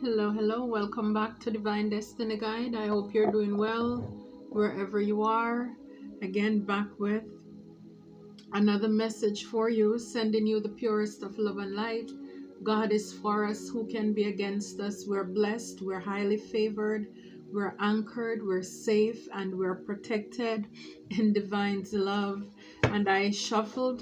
Hello, welcome back to Divine Destiny Guide. I hope you're doing well wherever you are. Again, back with another message for you, sending you the purest of love and light. God is for us. Who can be against us? We're blessed, we're highly favored, we're anchored, we're safe, and we're protected in Divine's love. And I shuffled,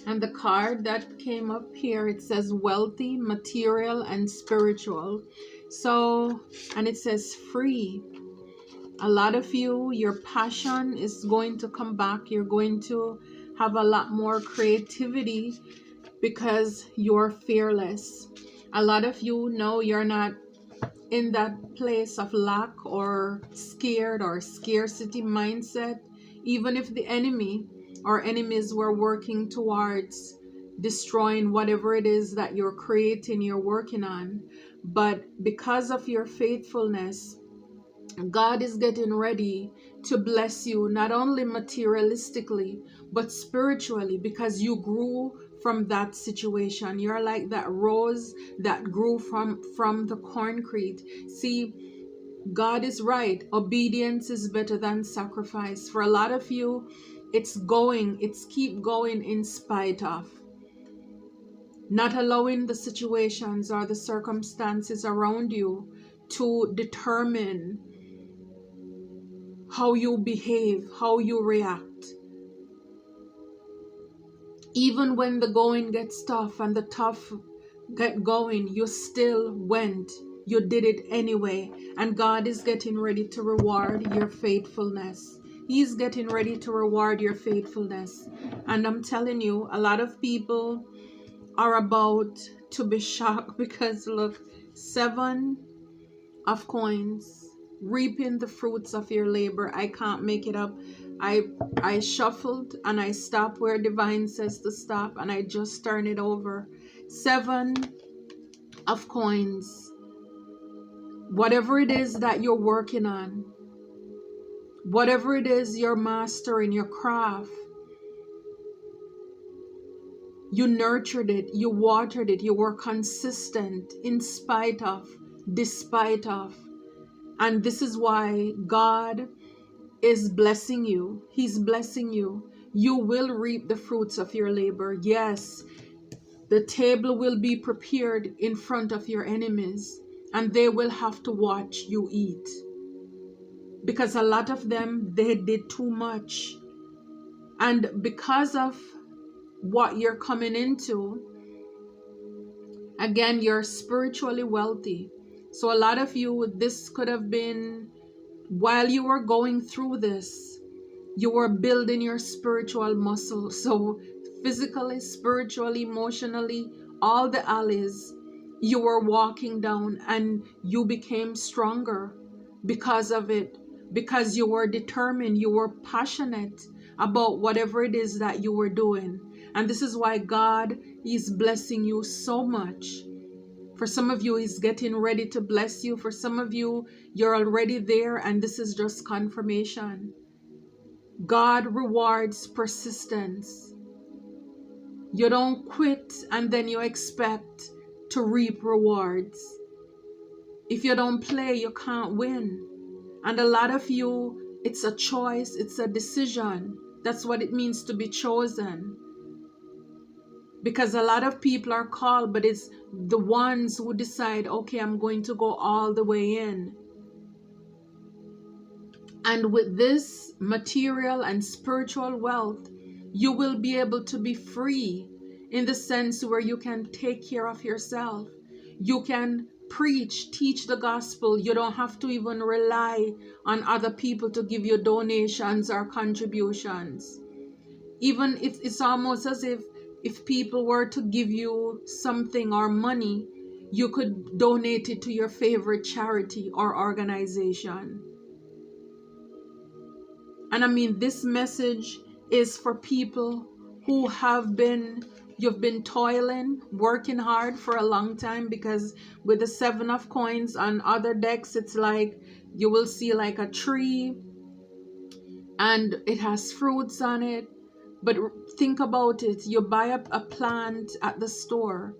and the card that came up here, it says wealthy, material, and spiritual. So, and it says free. A lot of you, your passion is going to come back. You're going to have a lot more creativity because you're fearless. A lot of you know you're not in that place of lack or scared or scarcity mindset, even if the enemy or enemies were working towards destroying whatever it is that you're creating, you're working on. But because of your faithfulness, God is getting ready to bless you, not only materialistically, but spiritually, because you grew from that situation. You're like that rose that grew from the concrete. See, God is right. Obedience is better than sacrifice. For a lot of you, it's keep going in spite of. Not allowing the situations or the circumstances around you to determine how you behave, how you react. Even when the going gets tough and the tough get going, you still went. You did it anyway. And God is getting ready to reward your faithfulness. He's getting ready to reward your faithfulness. And I'm telling you, a lot of people are about to be shocked because look, 7 of coins, reaping the fruits of your labor. I can't make it up. I shuffled and I stopped where divine says to stop, and I just turn it over. 7 of coins. Whatever it is that you're working on, whatever it is you're mastering, your craft, you nurtured it, you watered it, you were consistent in spite of, despite of. And this is why God is blessing you. He's blessing you. You will reap the fruits of your labor. Yes, the table will be prepared in front of your enemies, and they will have to watch you eat. Because a lot of them, they did too much. And because of what you're coming into, again, you're spiritually wealthy. So a lot of you, this could have been while you were going through this, you were building your spiritual muscle. So physically, spiritually, emotionally, all the alleys you were walking down, and you became stronger because of it, because you were determined, you were passionate about whatever it is that you were doing. And this is why God is blessing you so much. For some of you, He's getting ready to bless you. For some of you, you're already there, and this is just confirmation. God rewards persistence. You don't quit and then you expect to reap rewards. If you don't play, you can't win. And a lot of you, it's a choice, it's a decision. That's what it means to be chosen. Because a lot of people are called, but it's the ones who decide, okay, I'm going to go all the way in. And with this material and spiritual wealth, you will be able to be free in the sense where you can take care of yourself. You can preach, teach the gospel. You don't have to even rely on other people to give you donations or contributions. Even if it's almost as if people were to give you something or money, you could donate it to your favorite charity or organization. And I mean, this message is for people who you've been toiling, working hard for a long time, because with the 7 of coins on other decks, it's like you will see like a tree and it has fruits on it. But think about it. You buy up a plant at the store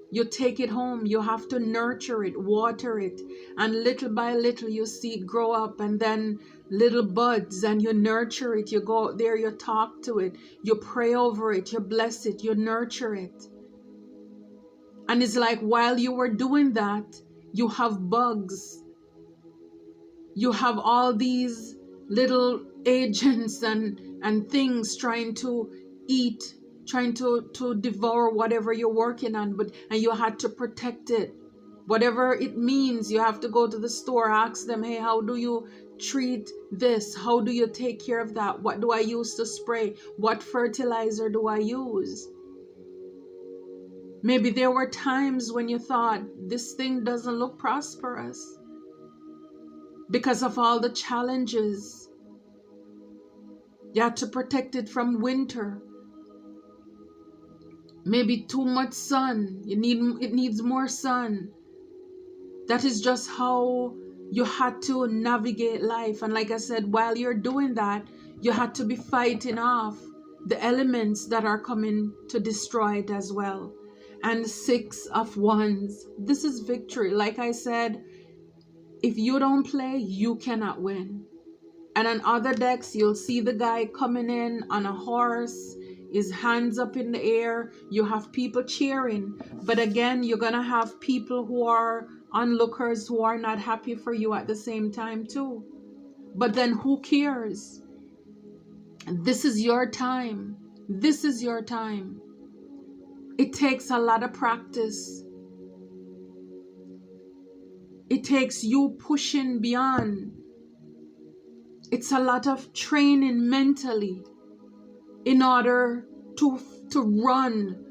You take it home, you have to nurture it, water it, and little by little you see it grow up, and then little buds, and you nurture it. You go out there, you talk to it, you pray over it, you bless it, you nurture it. And it's like while you were doing that, you have bugs, you have all these little agents and things trying to eat, trying to devour whatever you're working on, and you had to protect it. Whatever it means, you have to go to the store, ask them, hey, how do you treat this? How do you take care of that? What do I use to spray? What fertilizer do I use? Maybe there were times when you thought, this thing doesn't look prosperous because of all the challenges. You had to protect it from winter. Maybe too much sun. It needs more sun. That is just how you had to navigate life. And like I said, while you're doing that, you had to be fighting off the elements that are coming to destroy it as well. And 6 of Wands. This is victory. Like I said, if you don't play, you cannot win. And on other decks, you'll see the guy coming in on a horse, his hands up in the air. You have people cheering. But again, you're going to have people who are onlookers who are not happy for you at the same time too. But then who cares? This is your time. This is your time. It takes a lot of practice. It takes you pushing beyond. It's a lot of training mentally in order to run,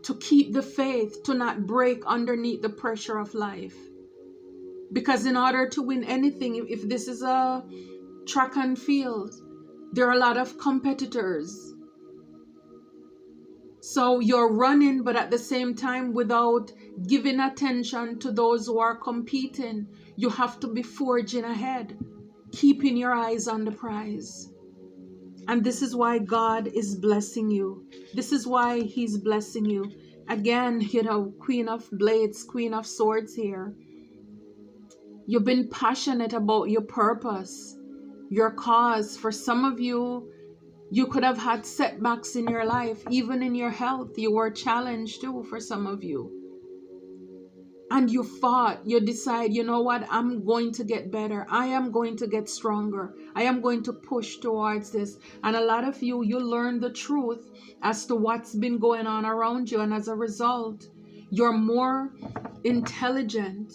to keep the faith, to not break underneath the pressure of life. Because in order to win anything, if this is a track and field, there are a lot of competitors. So you're running, but at the same time, without giving attention to those who are competing, you have to be forging ahead, keeping your eyes on the prize. And this is why God is blessing you. This is why He's blessing you. Again, Queen of Blades, Queen of Swords here. You've been passionate about your purpose, your cause. For some of you, you could have had setbacks in your life, even in your health. You were challenged too for some of you. And you fought, you decide, you know what, I'm going to get better. I am going to get stronger. I am going to push towards this. And a lot of you, you learn the truth as to what's been going on around you. And as a result, you're more intelligent.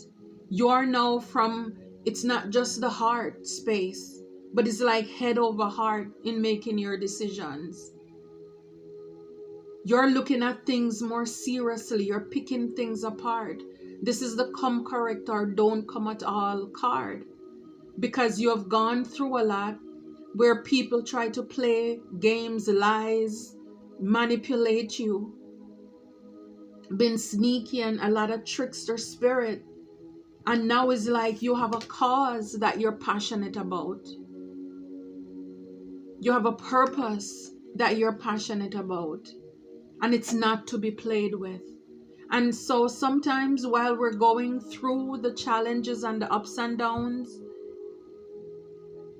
You're now from, it's not just the heart space, but it's like head over heart in making your decisions. You're looking at things more seriously. You're picking things apart. This is the come correct or don't come at all card. Because you have gone through a lot where people try to play games, lies, manipulate you. Been sneaky and a lot of trickster spirit. And now it's like you have a cause that you're passionate about. You have a purpose that you're passionate about. And it's not to be played with. And so sometimes while we're going through the challenges and the ups and downs,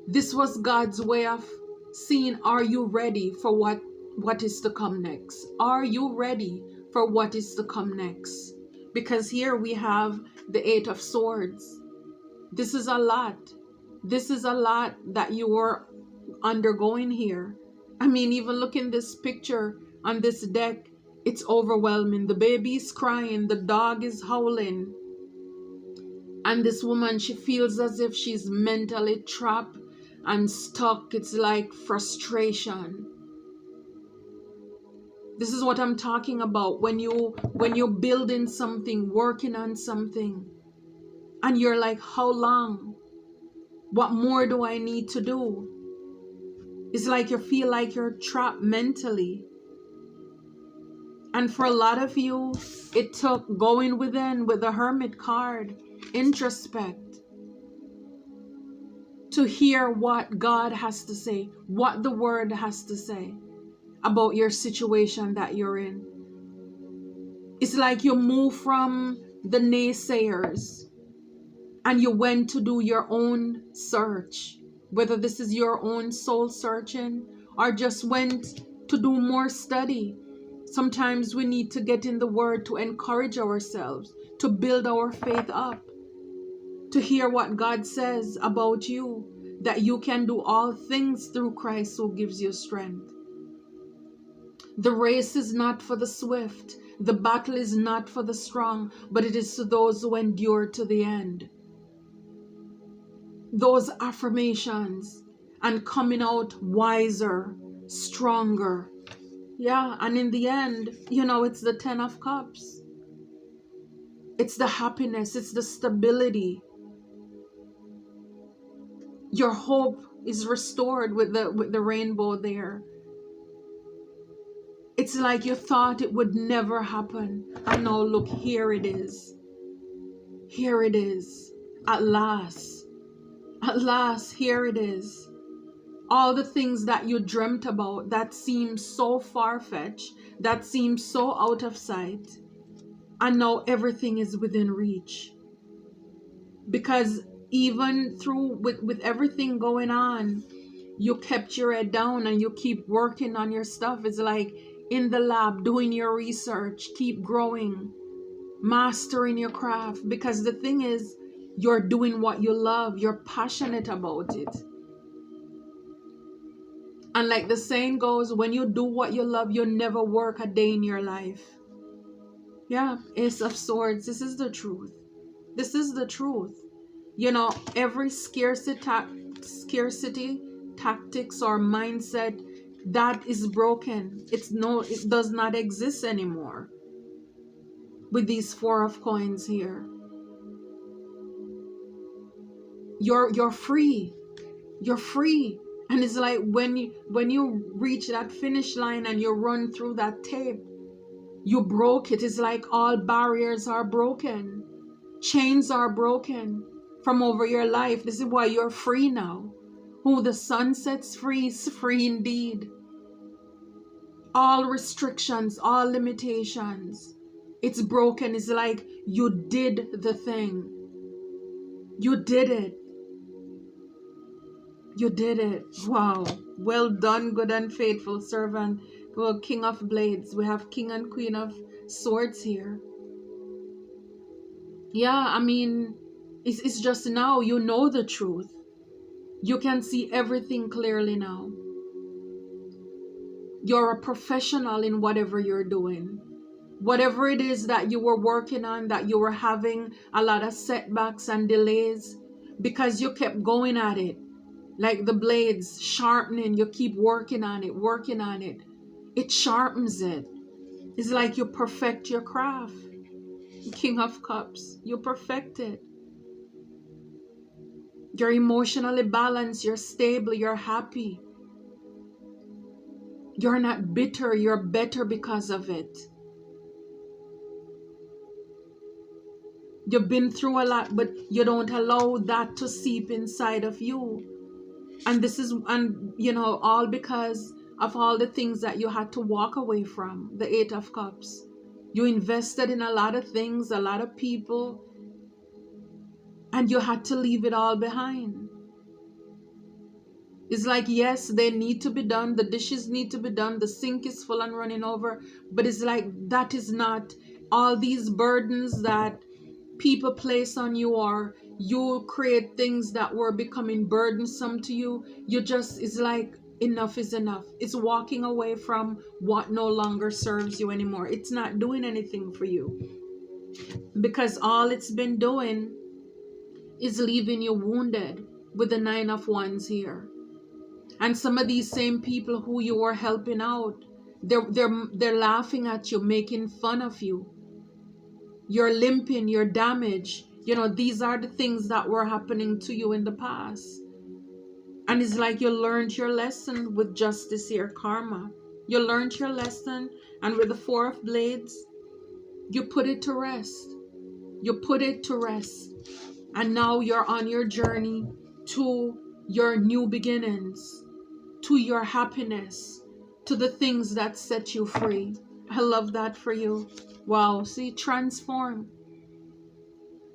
this was God's way of seeing, are you ready for what is to come next? Are you ready for what is to come next? Because here we have the 8 of Swords. This is a lot. This is a lot that you are undergoing here. I mean, even look in this picture on this deck. It's overwhelming. The baby's crying. The dog is howling. And this woman, she feels as if she's mentally trapped and stuck. It's like frustration. This is what I'm talking about. When you're building something, working on something, and you're like, how long? What more do I need to do? It's like you feel like you're trapped mentally. And for a lot of you, it took going within with the Hermit card, introspect, to hear what God has to say, what the Word has to say about your situation that you're in. It's like you move from the naysayers and you went to do your own search, whether this is your own soul searching or just went to do more study. Sometimes we need to get in the word to encourage ourselves, to build our faith up, to hear what God says about you, that you can do all things through Christ who gives you strength. The race is not for the swift, the battle is not for the strong, but it is to those who endure to the end. Those affirmations and coming out wiser, stronger. Yeah, and in the end, it's the 10 of Cups. It's the happiness, it's the stability. Your hope is restored with the rainbow there. It's like you thought it would never happen. And now look, here it is. Here it is. At last. At last, here it is. All the things that you dreamt about that seemed so far-fetched, that seemed so out of sight. And now everything is within reach. Because even through with everything going on, you kept your head down and you keep working on your stuff. It's like in the lab doing your research, keep growing, mastering your craft. Because the thing is, you're doing what you love, you're passionate about it. And like the saying goes, when you do what you love, you never work a day in your life. Yeah, Ace of Swords, this is the truth. This is the truth. Every scarcity tactics or mindset that is broken. It does not exist anymore. With these 4 of coins here, you're free. You're free. And it's like when you reach that finish line and you run through that tape, you broke it. It's like all barriers are broken. Chains are broken from over your life. This is why you're free now. Who the sun sets free is free indeed. All restrictions, all limitations, it's broken. It's like you did the thing. You did it. You did it. Wow. Well done, good and faithful servant. Well, King of Blades. We have King and Queen of Swords here. Yeah, I mean, it's just now you know the truth. You can see everything clearly now. You're a professional in whatever you're doing. Whatever it is that you were working on, that you were having a lot of setbacks and delays, because you kept going at it. Like the blades, sharpening, you keep working on it, working on it. It sharpens it. It's like you perfect your craft. King of Cups, you perfect it. You're emotionally balanced, you're stable, you're happy. You're not bitter, you're better because of it. You've been through a lot, but you don't allow that to seep inside of you. And this is, all because of all the things that you had to walk away from. The 8 of Cups. You invested in a lot of things, a lot of people, and you had to leave it all behind. It's like, yes, they need to be done. The dishes need to be done. The sink is full and running over. But it's like, that is not all these burdens that people place on you, or you create things that were becoming burdensome to you. It's like, enough is enough. It's walking away from what no longer serves you anymore. It's not doing anything for you, because all it's been doing is leaving you wounded with the 9 of Wands here. And some of these same people who you were helping out, they're laughing at you, making fun of you. You're limping, you're damaged. These are the things that were happening to you in the past. And it's like you learned your lesson with justice here, karma. You learned your lesson, and with the 4 of Blades, you put it to rest. You put it to rest. And now you're on your journey to your new beginnings, to your happiness, to the things that set you free. I love that for you. Wow. See, transform.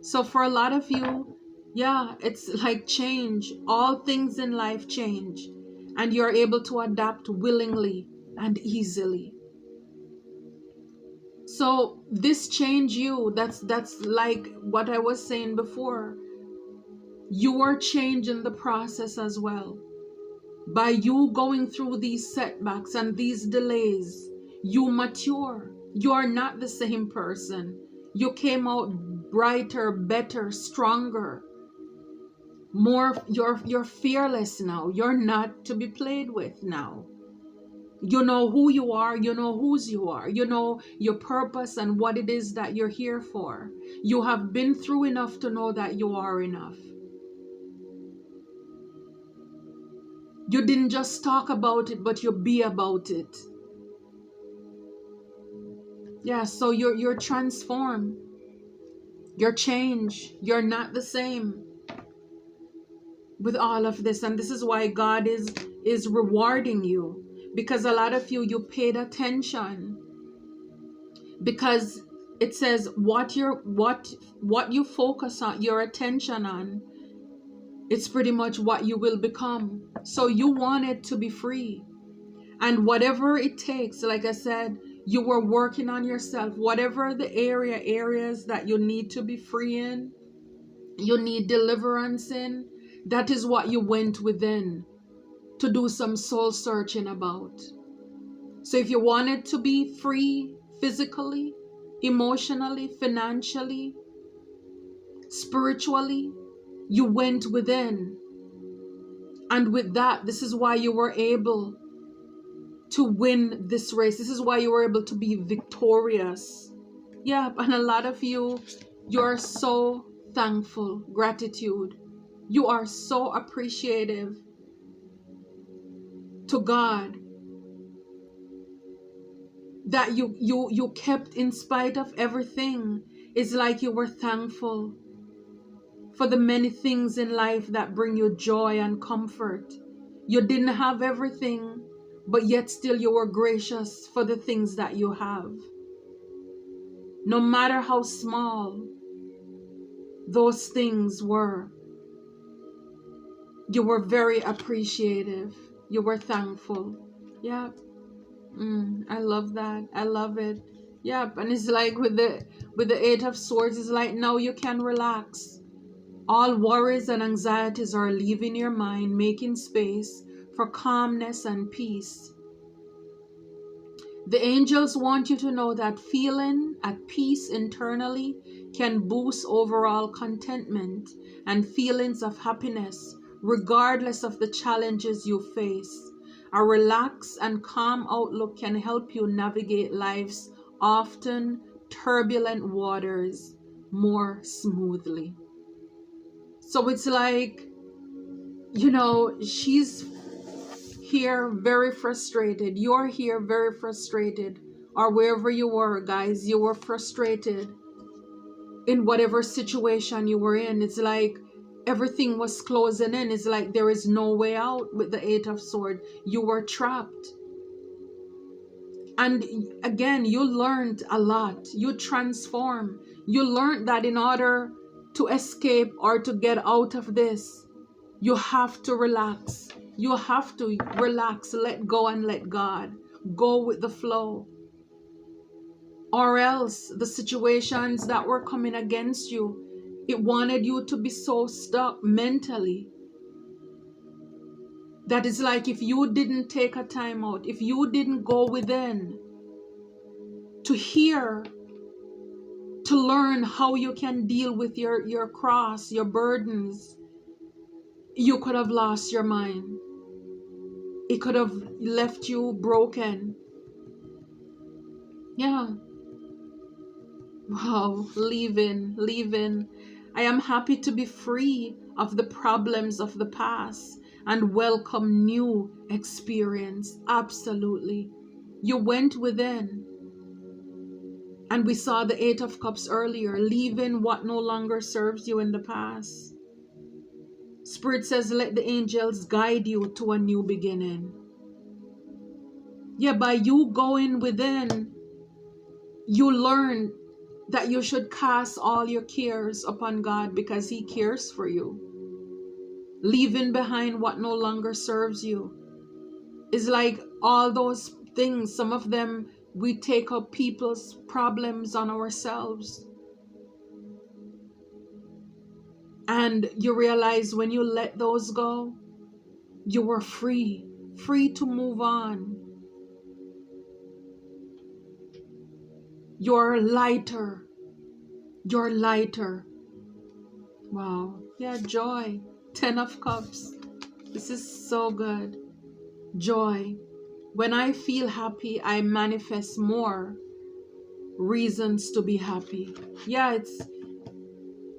So for a lot of you, yeah, it's like change. All things in life change. And you're able to adapt willingly and easily. So this change you, that's like what I was saying before. You are changing the process as well. By you going through these setbacks and these delays, you mature. You are not the same person. You came out brighter, better, stronger, more. You're fearless now. You're not to be played with now. You know who you are, you know whose you are, you know your purpose and what it is that you're here for. You have been through enough to know that you are enough. You didn't just talk about it, but you be about it. Yeah, so you're transformed. You're changed. You're not the same with all of this. And this is why God is rewarding you. Because a lot of you paid attention. Because it says what you focus on, your attention on, it's pretty much what you will become. So you wanted to be free. And whatever it takes, like I said, you were working on yourself. Whatever the areas that you need to be free in, you need deliverance in, that is what you went within to do some soul searching about. So if you wanted to be free physically, emotionally, financially, spiritually, you went within. And with that, this is why you were able to win this race. This is why you were able to be victorious. Yeah, and a lot of you're so thankful. Gratitude. You are so appreciative to God that you kept, in spite of everything. It's like you were thankful for the many things in life that bring you joy and comfort. You didn't have everything, but yet still you were gracious for the things that you have. No matter how small those things were, you were very appreciative. You were thankful. Yeah. I love that. I love it. Yep. And it's like with the Eight of Swords, it's like now you can relax. All worries and anxieties are leaving your mind, making space for calmness and peace. The angels want you to know that feeling at peace internally can boost overall contentment and feelings of happiness, regardless of the challenges you face. A relaxed and calm outlook can help you navigate life's often turbulent waters more smoothly. So it's like, she's here very frustrated. You're here very frustrated. Or wherever you were, guys, you were frustrated in whatever situation you were in. It's like everything was closing in. It's like there is no way out with the Eight of Swords. You were trapped. And again, you learned a lot. You transformed. You learned that in order to escape or to get out of this, you have to relax. You have to relax, let go and let God. Go with the flow. Or else the situations that were coming against you, it wanted you to be so stuck mentally. That is like if you didn't take a time out, if you didn't go within to hear, to learn how you can deal with your cross, your burdens, you could have lost your mind. It could have left you broken. Yeah. Wow. Leaving. I am happy to be free of the problems of the past and welcome new experience. Absolutely. You went within. And we saw the Eight of Cups earlier, leaving what no longer serves you in the past. Spirit says, let the angels guide you to a new beginning. Yeah, by you going within, You learn that you should cast all your cares upon God because He cares for you. Leaving behind what no longer serves you. It's like all those things, some of them we take up people's problems on ourselves. And you realize when you let those go, you were free, free to move on. You're lighter. You're lighter. Wow. Yeah, joy. 10 of Cups. This is so good. Joy. When I feel happy, I manifest more reasons to be happy. Yeah, it's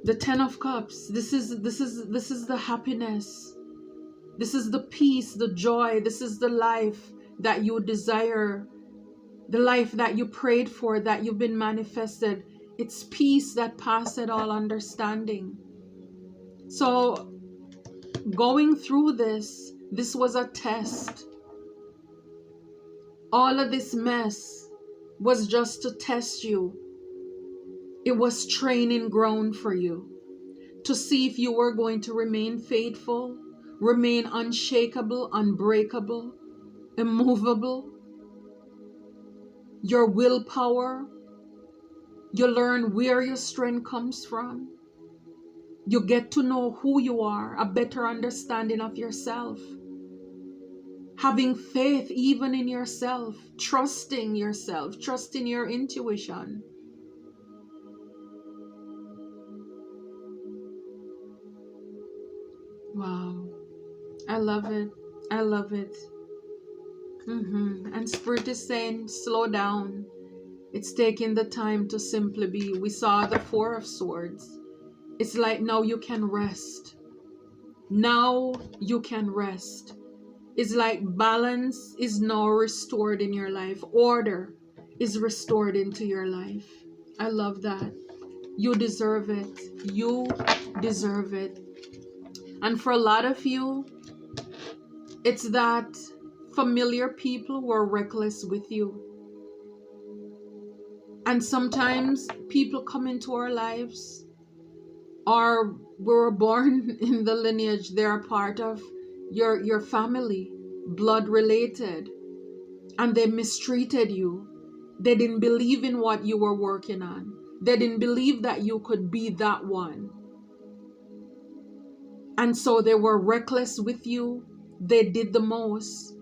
the 10 of Cups. This is the happiness. This is the peace, the joy. This is the life that you desire. The life that you prayed for, that you've been manifested. It's peace that passeth all understanding. So going through this was a test. All of this mess was just to test you. It was training ground for you to see if you were going to remain faithful, remain unshakable, unbreakable, immovable. Your willpower, you learn where your strength comes from. You get to know who you are, a better understanding of yourself. Having faith even in yourself, trusting your intuition. Wow, I love it. I love it. And Spirit is saying, slow down. It's taking the time to simply be. We saw the Four of Swords. It's like now you can rest. Now you can rest. It's like balance is now restored in your life. Order is restored into your life. I love that. You deserve it. You deserve it. And for a lot of you, it's that familiar people were reckless with you. And sometimes people come into our lives, or we were born in the lineage, they're a part of your family, blood related, and they mistreated you. They didn't believe in what you were working on. They didn't believe that you could be that one. And so they were reckless with you. They did the most.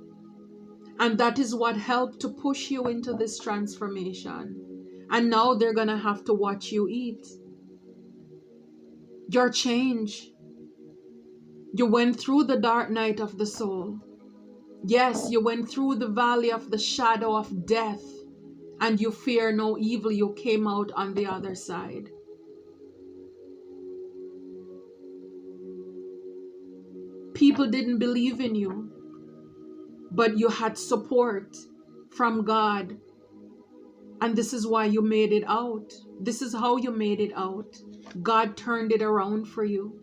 And that is what helped to push you into this transformation. And now they're going to have to watch you eat. Your change. You went through the dark night of the soul. Yes, you went through the valley of the shadow of death. And you fear no evil. You came out on the other side. People didn't believe in you, but you had support from God. And this is why you made it out. This is how you made it out. God turned it around for you.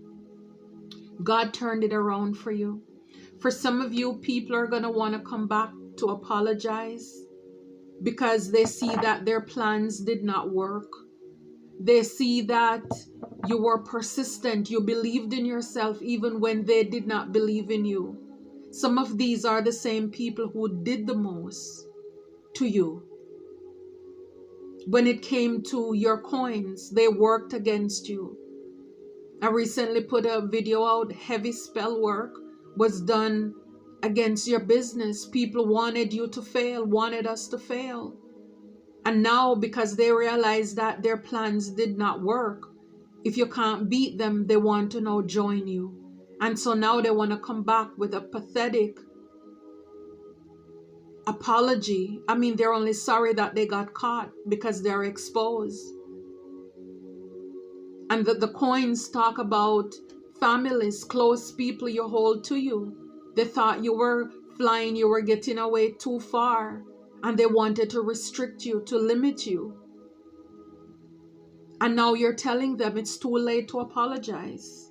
God turned it around for you. For some of you, people are going to want to come back to apologize because they see that their plans did not work. They see that you were persistent. You believed in yourself even when they did not believe in you. Some of these are the same people who did the most to you. When it came to your coins, they worked against you. I recently put a video out. Heavy spell work was done against your business. People wanted you to fail, wanted us to fail. And now, because they realize that their plans did not work, if you can't beat them, they want to now join you. And so now they want to come back with a pathetic apology. I mean, they're only sorry that they got caught because they're exposed. And the coins talk about families, close people you hold to you. They thought you were flying, you were getting away too far, and they wanted to restrict you, to limit you. And now you're telling them it's too late to apologize.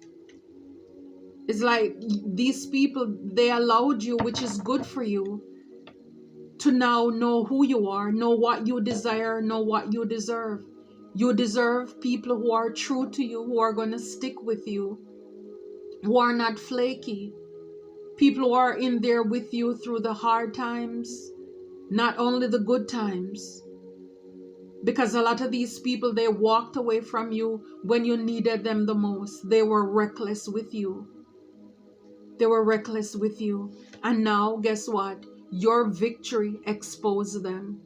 It's like these people, they allowed you, which is good for you, to now know who you are, know what you desire, know what you deserve. You deserve people who are true to you, who are going to stick with you, who are not flaky. People who are in there with you through the hard times, not only the good times. Because a lot of these people, they walked away from you when you needed them the most. They were reckless with you. They were reckless with you. And now, guess what? Your victory exposed them.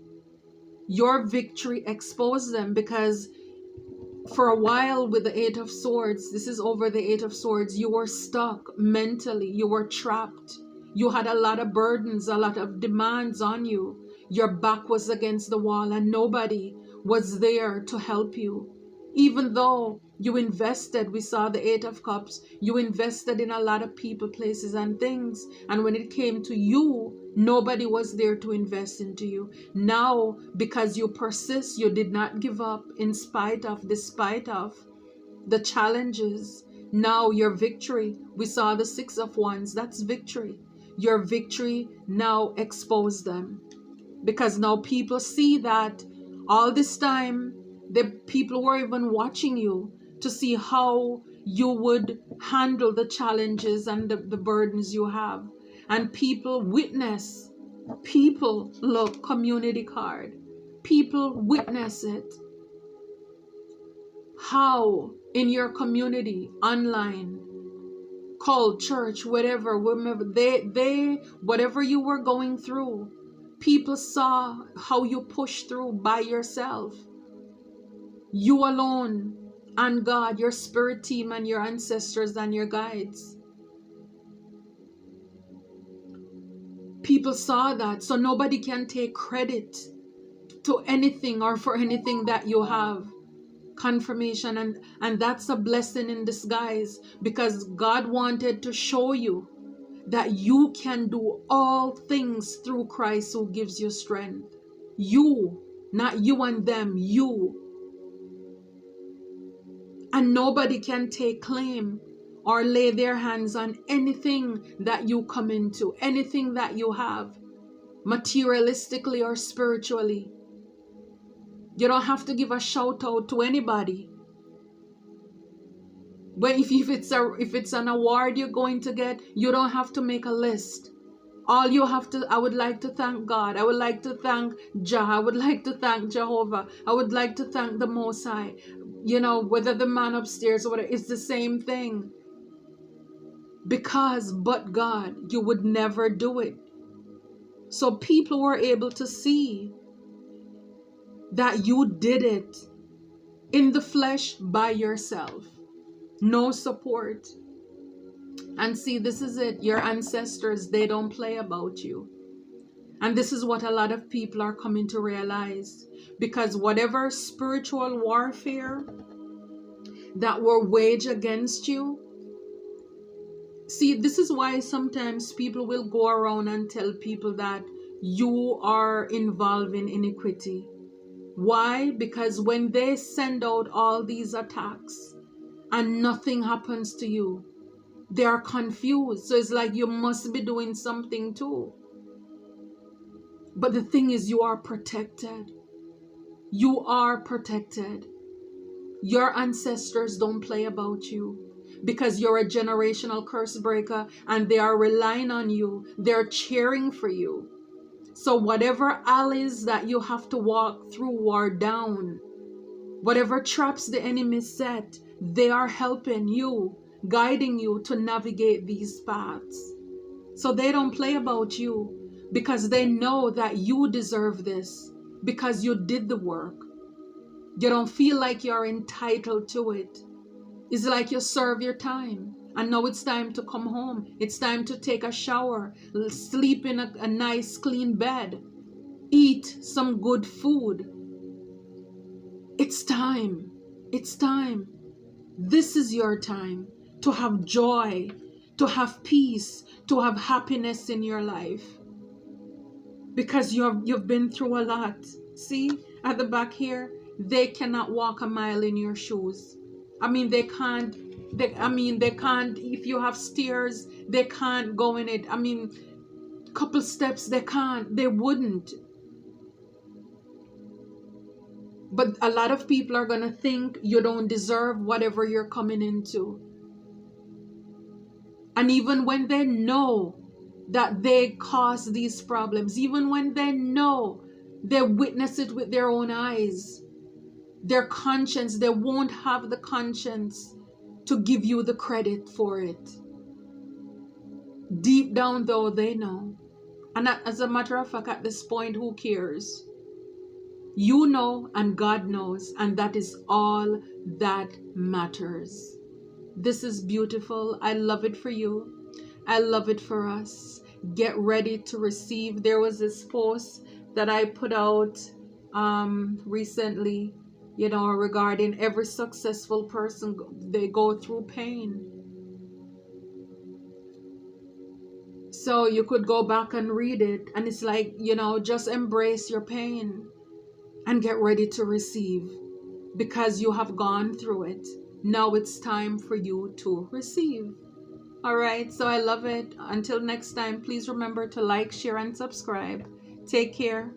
Your victory exposed them, because for a while with the Eight of Swords, this is over the Eight of Swords, you were stuck mentally. You were trapped. You had a lot of burdens, a lot of demands on you. Your back was against the wall and nobody was there to help you. Even though you invested, we saw the Eight of Cups, you invested in a lot of people, places, and things. And when it came to you, nobody was there to invest into you. Now, because you persist, you did not give up in spite of, despite of the challenges. Now your victory, we saw the Six of Wands, that's victory. Your victory now exposed them. Because now people see that all this time, the people were even watching you to see how you would handle the challenges and the burdens you have. And people witness. People, look, community card. People witness it. How in your community, online, called church, whatever, whatever you were going through, people saw how you pushed through by yourself. You alone and God, your spirit team and your ancestors and your guides. People saw that, so nobody can take credit to anything or for anything that you have. Confirmation, and that's a blessing in disguise, because God wanted to show you that you can do all things through Christ who gives you strength. You, not you and them, you. And nobody can take claim or lay their hands on anything that you come into, anything that you have, materialistically or spiritually. You don't have to give a shout out to anybody. But if it's an award you're going to get, you don't have to make a list. All you have to, I would like to thank God. I would like to thank Jah. I would like to thank Jehovah. I would like to thank the Most High. You know, whether the man upstairs or whatever, it's the same thing. Because but God, you would never do it. So people were able to see that you did it in the flesh by yourself. No support. And see, this is it. Your ancestors, they don't play about you. And this is what a lot of people are coming to realize. Because whatever spiritual warfare that were waged against you, see, this is why sometimes people will go around and tell people that you are involved in iniquity. Why? Because when they send out all these attacks and nothing happens to you, they are confused. So it's like you must be doing something too. But the thing is, you are protected. You are protected. Your ancestors don't play about you, because you're a generational curse breaker and they are relying on you. They're cheering for you. So whatever alleys that you have to walk through or down, whatever traps the enemy set, they are helping you, guiding you to navigate these paths. So they don't play about you, because they know that you deserve this, because you did the work. You don't feel like you're entitled to it. It's like you serve your time. And now it's time to come home. It's time to take a shower, sleep in a nice clean bed, eat some good food. It's time. It's time. This is your time to have joy, to have peace, to have happiness in your life. Because you've been through a lot. See, at the back here, they cannot walk a mile in your shoes. I mean, they can't, if you have stairs, they can't go in it. I mean, couple steps they can't, they wouldn't. But a lot of people are going to think you don't deserve whatever you're coming into. And even when they know that they cause these problems, even when they know they witness it with their own eyes, their conscience, they won't have the conscience to give you the credit for it. Deep down though, they know. And as a matter of fact, at this point, who cares? You know and God knows, and that is all that matters. This is beautiful. I love it for you. I love it for us. Get ready to receive. There was this post that I put out recently, regarding every successful person, they go through pain. So you could go back and read it, and it's like, just embrace your pain and get ready to receive, because you have gone through it. Now it's time for you to receive. All right, so I love it. Until next time, please remember to like, share, and subscribe. Take care.